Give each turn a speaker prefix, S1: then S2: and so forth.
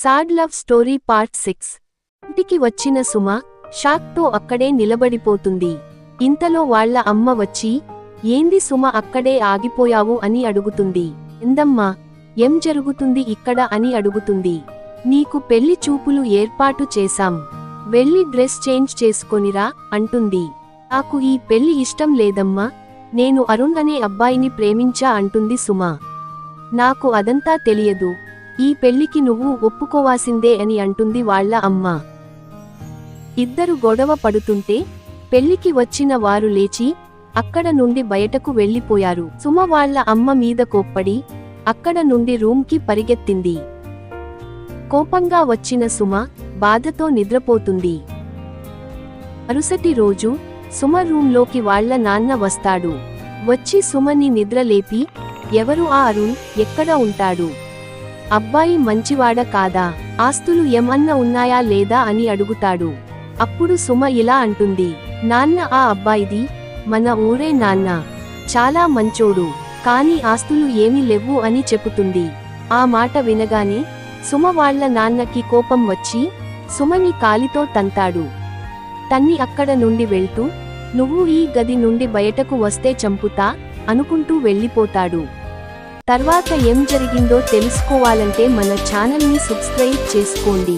S1: Sad love story part 6. ఇంటికి వచ్చిన సుమ షాక్తో అక్కడే నిలబడిపోతుంది. ఇంతలో వాళ్ళ అమ్మ వచ్చి, ఏంది సుమ అక్కడే ఆగిపోయావు అని అడుగుతుంది. ఎందమ్మా, ఏం జరుగుతుంది ఇక్కడ అని అడుగుతుంది. నీకు పెళ్లి చూపులు ఏర్పాటు చేశాం, వెళ్ళి డ్రెస్ చేంజ్ చేసుకొనిరా అంటుంది. నాకు ఈ పెళ్లి ఇష్టం లేదమ్మా, నేను అరుణ్ అనే అబ్బాయిని ప్రేమించా అంటుంది సుమ. నాకు అదంతా తెలియదు, ఈ పెళ్లికి నువ్వు ఒప్పుకోవాల్సిందే అని అంటుంది వాళ్ళ అమ్మ. ఇద్దరు గొడవ పడుతుంటే పెళ్లికి వచ్చిన వారు లేచి అక్కడ నుండి బయటకు వెళ్లిపోయారు. సుమ వాళ్ళ అమ్మ మీద కోప్పడి అక్కడ నుండి రూమ్కి పరిగెత్తింది. కోపంగా వచ్చిన సుమ బాధతో నిద్రపోతుంది. మరుసటి రోజు సుమ రూంలోకి వాళ్ళ నాన్న వస్తాడు. వచ్చి సుమని నిద్రలేపి, ఎవరు ఆ అరుణ్, ఎక్కడ ఉంటాడు, అబ్బాయి మంచివాడ కాదా, ఆస్తులు ఏమన్నా ఉన్నాయా లేదా అని అడుగుతాడు. అప్పుడు సుమ ఇలా అంటుంది, నాన్న ఆ అబ్బాయిది మన ఊరే నాన్న, చాలా మంచోడు, కానీ ఆస్తులు ఏమీ లేవు అని చెబుతుంది. ఆ మాట వినగానే సుమ వాళ్ళ నాన్నకి కోపం వచ్చి సుమని కాలితో తంతాడు. తన్ని అక్కడ నుండి వెళ్తూ, నువ్వు ఈ గది నుండి బయటకు వస్తే చంపుతా అనుకుంటూ వెళ్ళిపోతాడు. తర్వాత ఏం జరిగిందో తెలుసుకోవాలంటే మన ఛానల్ని సబ్స్క్రైబ్ చేసుకోండి.